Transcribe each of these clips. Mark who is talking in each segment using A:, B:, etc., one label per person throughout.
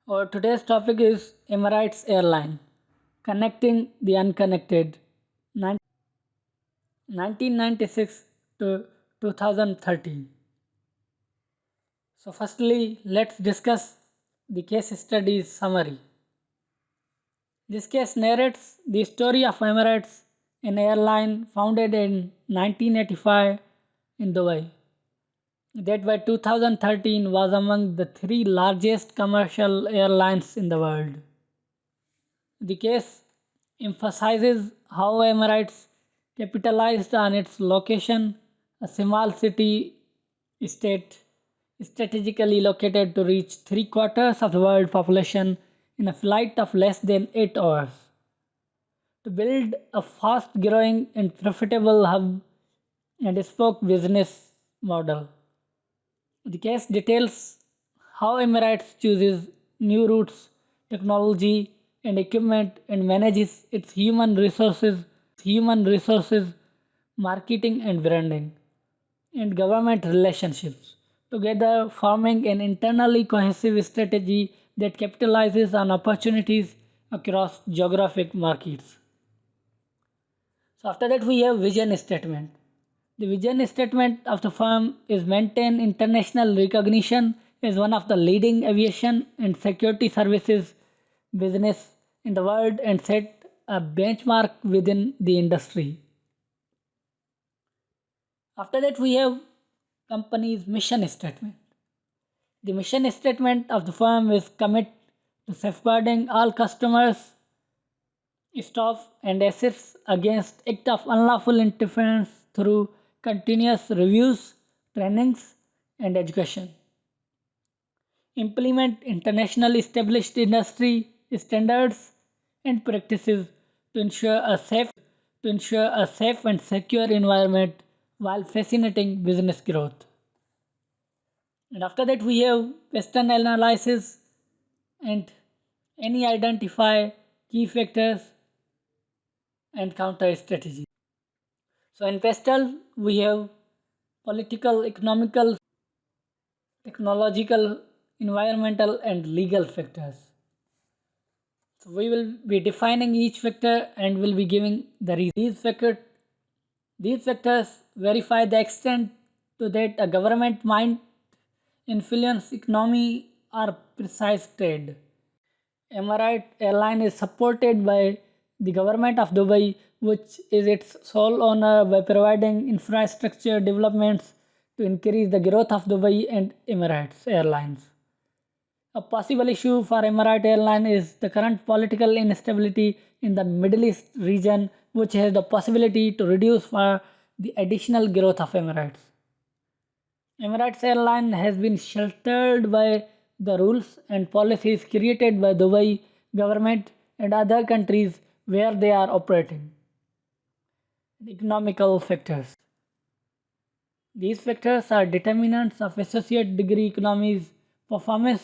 A: Our today's topic is Emirates Airline, connecting the unconnected, 1996 to 2013. So, firstly, let's discuss the case study summary. This case narrates the story of Emirates, an airline founded in 1985 in Dubai, that by 2013 was among the three largest commercial airlines in the world. The case emphasizes how Emirates capitalized on its location, a small city state strategically located to reach three quarters of the world population in a flight of less than 8 hours, to build a fast growing and profitable hub and spoke business model. The case details how Emirates chooses new routes, technology, and equipment and manages its human resources, marketing and branding, and government relationships, together forming an internally cohesive strategy that capitalizes on opportunities across geographic markets. So after that we have vision statement. The vision statement of the firm is maintain international recognition as one of the leading aviation and security services business in the world and set a benchmark within the industry. After that we have company's mission statement. The mission statement of the firm is commit to safeguarding all customers, staff and assets against act of unlawful interference through continuous reviews, trainings, and education. Implement internationally established industry standards and practices to ensure a safe and secure environment while facilitating business growth. And after that we have Western analysis and any identify key factors and counter strategy. So in Pastel we have political, economical, technological, environmental and legal factors. So we will be defining each factor and will be giving the reason. These factors verify the extent to that a government might influence economy or precise trade. Emirates Airline is supported by the government of Dubai, which is its sole owner, by providing infrastructure developments to increase the growth of Dubai and Emirates Airlines. A possible issue for Emirates Airline is the current political instability in the Middle East region, which has the possibility to reduce for the additional growth of Emirates. Emirates Airline has been sheltered by the rules and policies created by Dubai government and other countries where they are operating. Economical factors. These factors are determinants of associate degree economies performance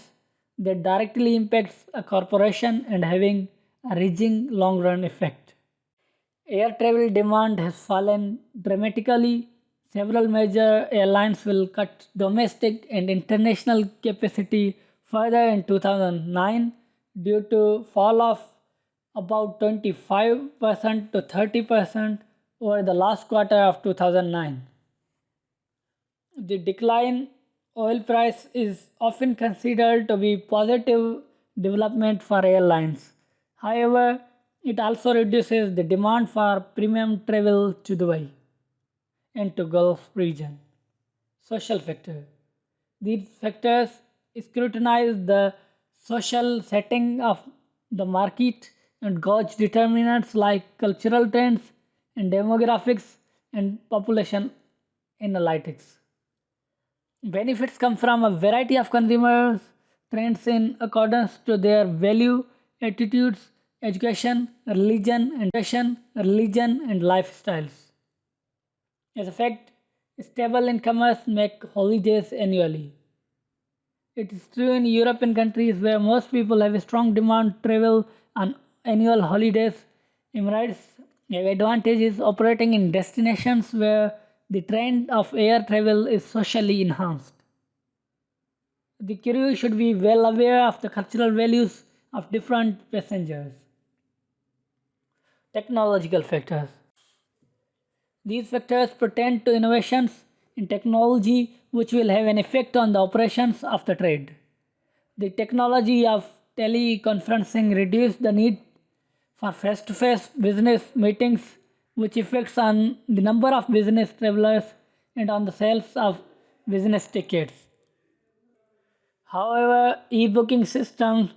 A: that directly impacts a corporation and having a reaching long run effect. Air travel demand has fallen dramatically. Several major airlines will cut domestic and international capacity further in 2009 due to fall of about 25% to 30% over the last quarter of 2009. The decline oil price is often considered to be positive development for airlines. However, it also reduces the demand for premium travel to Dubai and to Gulf region. Social factor. These factors scrutinize the social setting of the market and gauge determinants like cultural trends and demographics and population analytics. Benefits come from a variety of consumers trends in accordance to their value, attitudes, religion and lifestyles. As a fact, stable incomers make holidays annually. It is true in European countries where most people have a strong demand to travel on annual holidays. Emirates have advantages operating in destinations where the trend of air travel is socially enhanced. The crew should be well aware of the cultural values of different passengers. Technological factors. These factors pertain to innovations in technology which will have an effect on the operations of the trade. The technology of teleconferencing reduced the need for face-to-face business meetings, which affects on the number of business travelers and on the sales of business tickets. However, e-booking system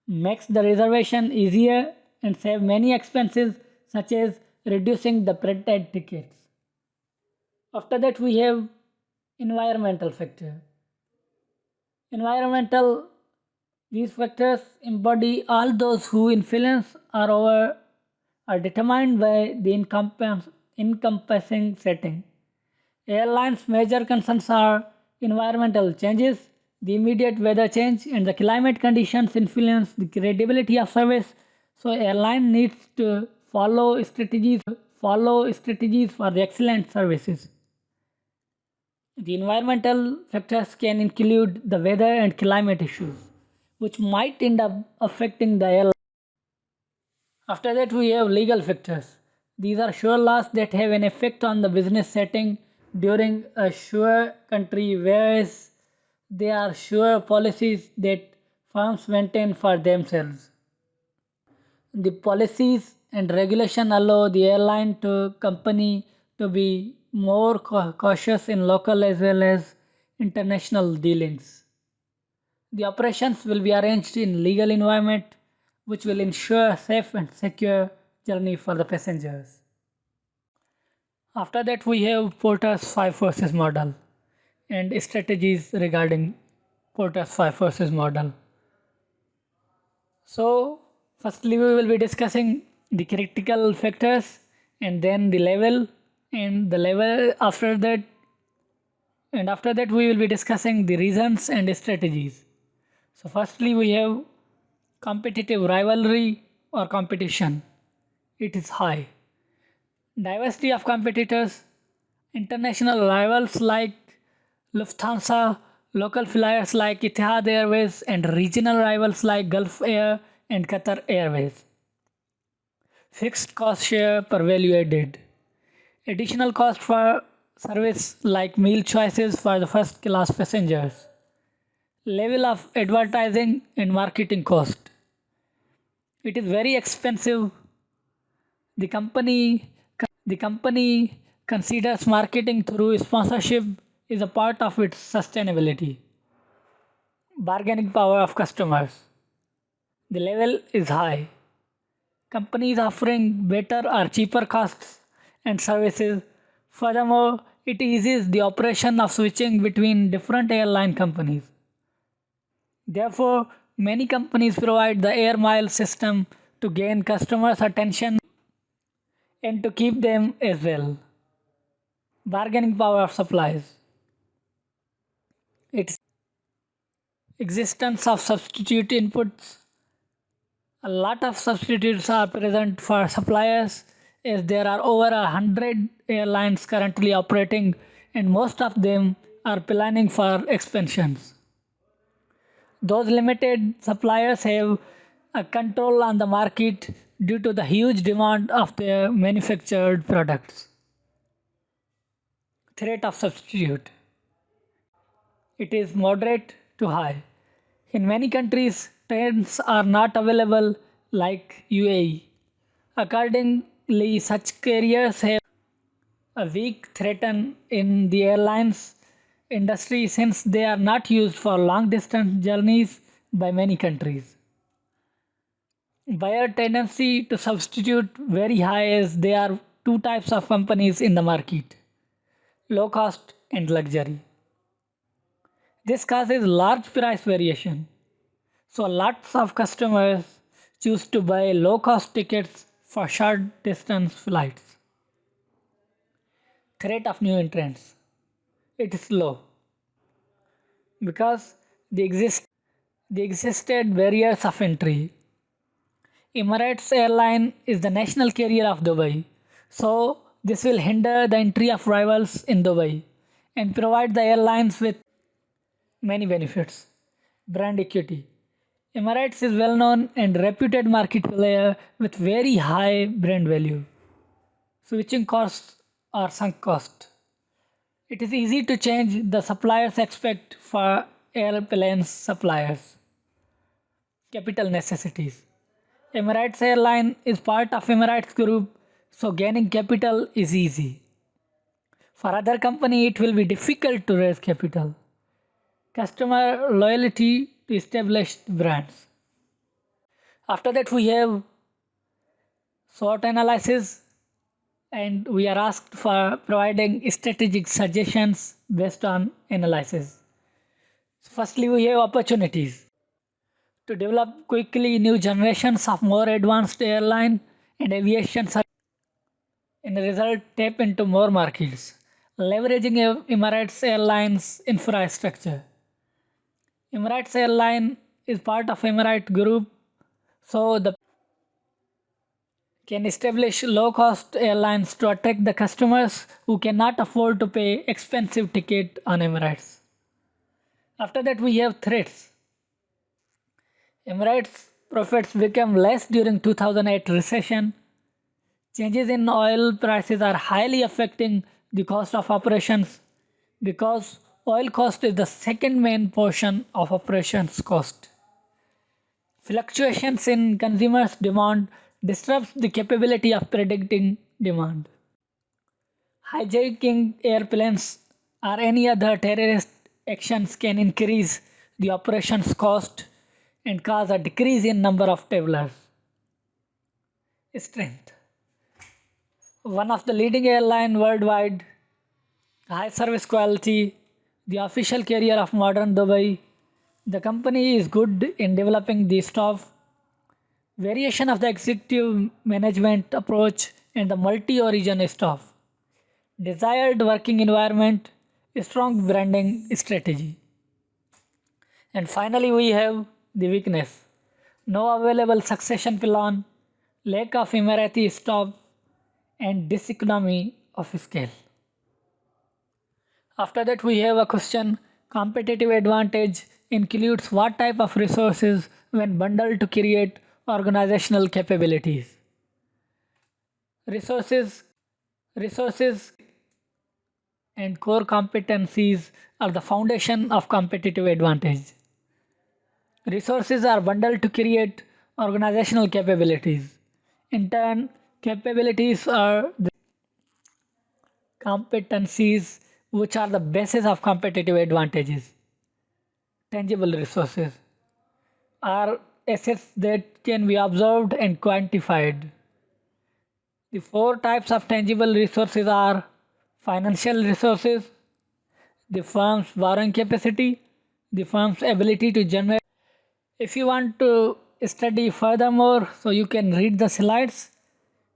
A: makes the reservation easier and save many expenses such as reducing the printed tickets. After that we have environmental factor. Environmental, these factors embody all those who influence or over are determined by the encompassing setting. Airlines' major concerns are environmental changes, the immediate weather change, and the climate conditions influence the credibility of service. So, airline needs to follow strategies for the excellent services. The environmental factors can include the weather and climate issues, which might end up affecting the airline. After that, we have legal factors. These are sure laws that have an effect on the business setting during a sure country, whereas they are sure policies that firms maintain for themselves. The policies and regulation allow the airline to company to be more cautious in local as well as international dealings. The operations will be arranged in legal environment which will ensure safe and secure journey for the passengers. After that we have Porter's 5 forces model and strategies regarding Porter's 5 forces model. So firstly we will be discussing the critical factors and then the level and the level after that, and after that we will be discussing the reasons and strategies. So firstly we have competitive rivalry or competition. It is high. Diversity of competitors, international rivals like Lufthansa, local flyers like Etihad Airways, and regional rivals like Gulf Air and Qatar Airways. Fixed cost share per value added. Additional cost for service like meal choices for the first class passengers. Level of advertising and marketing cost. It is very expensive. The company considers marketing through sponsorship is a part of its sustainability. Bargaining power of customers. The level is high. Companies offering better or cheaper costs and services. Furthermore, it eases the operation of switching between different airline companies. Therefore, many companies provide the air miles system to gain customers' attention and to keep them as well. Bargaining power of supplies. Its existence of substitute inputs. A lot of substitutes are present for suppliers as there are over 100 airlines currently operating and most of them are planning for expansions. Those limited suppliers have a control on the market due to the huge demand of their manufactured products. Threat of substitute. It is moderate to high. In many countries, trains are not available like UAE. Accordingly, such carriers have a weak threat in the airlines industry since they are not used for long distance journeys by many countries. Buyer tendency to substitute very high as there are two types of companies in the market, low cost and luxury. This causes large price variation. So lots of customers choose to buy low cost tickets for short distance flights. Threat of new entrants. It is low because the existed barriers of entry. Emirates Airline is the national carrier of Dubai, so this will hinder the entry of rivals in Dubai and provide the airlines with many benefits. Brand equity. Emirates is well known and reputed market player with very high brand value. Switching costs or sunk cost. It is easy to change the suppliers expect for airplanes suppliers. Capital necessities. Emirates Airline is part of Emirates Group, so gaining capital is easy. For other company, it will be difficult to raise capital. Customer loyalty to established brands. After that, we have SWOT analysis, and we are asked for providing strategic suggestions based on analysis. Firstly, we have opportunities to develop quickly new generations of more advanced airline and aviation services. In result, tap into more markets, leveraging Emirates Airlines infrastructure. Emirates Airline is part of Emirates Group, so the can establish low-cost airlines to attract the customers who cannot afford to pay expensive ticket on Emirates. After that, we have threats. Emirates profits became less during 2008 recession. Changes in oil prices are highly affecting the cost of operations because oil cost is the second main portion of operations cost. Fluctuations in consumers' demand disrupts the capability of predicting demand. Hijacking airplanes or any other terrorist actions can increase the operations cost and cause a decrease in number of travelers. Strength. One of the leading airline worldwide, high service quality, the official carrier of modern Dubai. The company is good in developing the staff, variation of the executive management approach and the multi-origin staff, desired working environment, strong branding strategy. And finally, we have the weakness. No available succession plan, lack of Emirati staff, and diseconomy of scale. After that, we have a question. Competitive advantage includes what type of resources when bundled to create organizational capabilities. Resources and core competencies are the foundation of competitive advantage. Resources are bundled to create organizational capabilities. In turn, capabilities are the competencies which are the basis of competitive advantages. Tangible resources are assets that can be observed and quantified. The four types of tangible resources are financial resources, the firm's borrowing capacity, the firm's ability to generate. If you want to study furthermore, so you can read the slides.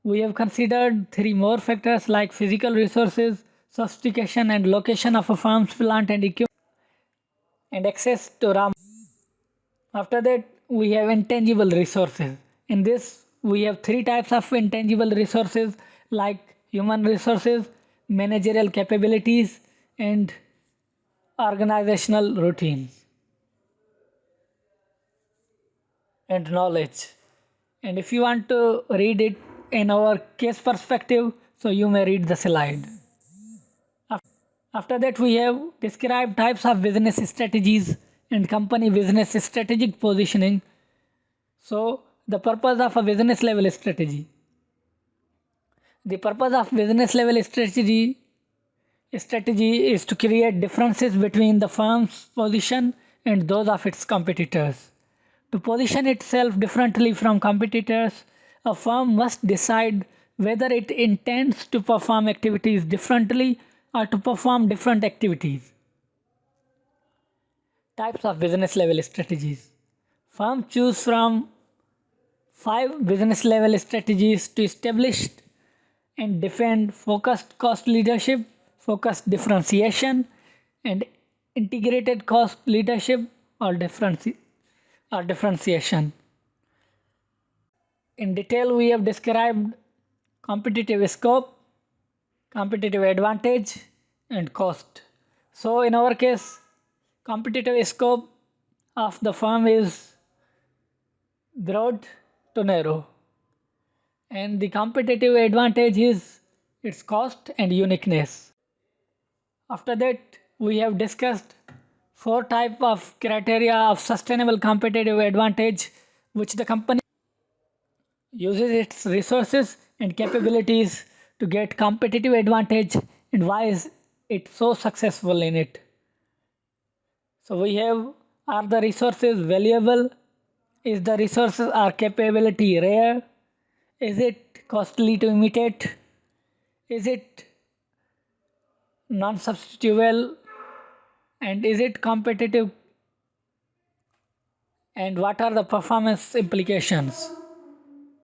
A: We have considered three more factors like physical resources, sophistication and location of a firm's plant and equipment, and access to raw. After that, we have intangible resources. In this, we have three types of intangible resources like human resources, managerial capabilities, and organizational routines and knowledge. And if you want to read it in our case perspective, so you may read the slide. After that, we have described types of business strategies and company business strategic positioning. So, the purpose of a business level strategy. The purpose of business level strategy is to create differences between the firm's position and those of its competitors. To position itself differently from competitors, a firm must decide whether it intends to perform activities differently or to perform different activities. Types of business level strategies. Firms choose from 5 business level strategies to establish and defend focused cost leadership, focused differentiation, and integrated cost leadership or differentiation. In detail, we have described competitive scope, competitive advantage, and cost. So, in our case, competitive scope of the firm is broad to narrow, and the competitive advantage is its cost and uniqueness. After that, we have discussed four types of criteria of sustainable competitive advantage which the company uses its resources and capabilities to get competitive advantage, and why is it so successful in it. So we have, are the resources valuable? Is the resources or capability rare? Is it costly to imitate? Is it non-substitutable? And is it competitive? And what are the performance implications?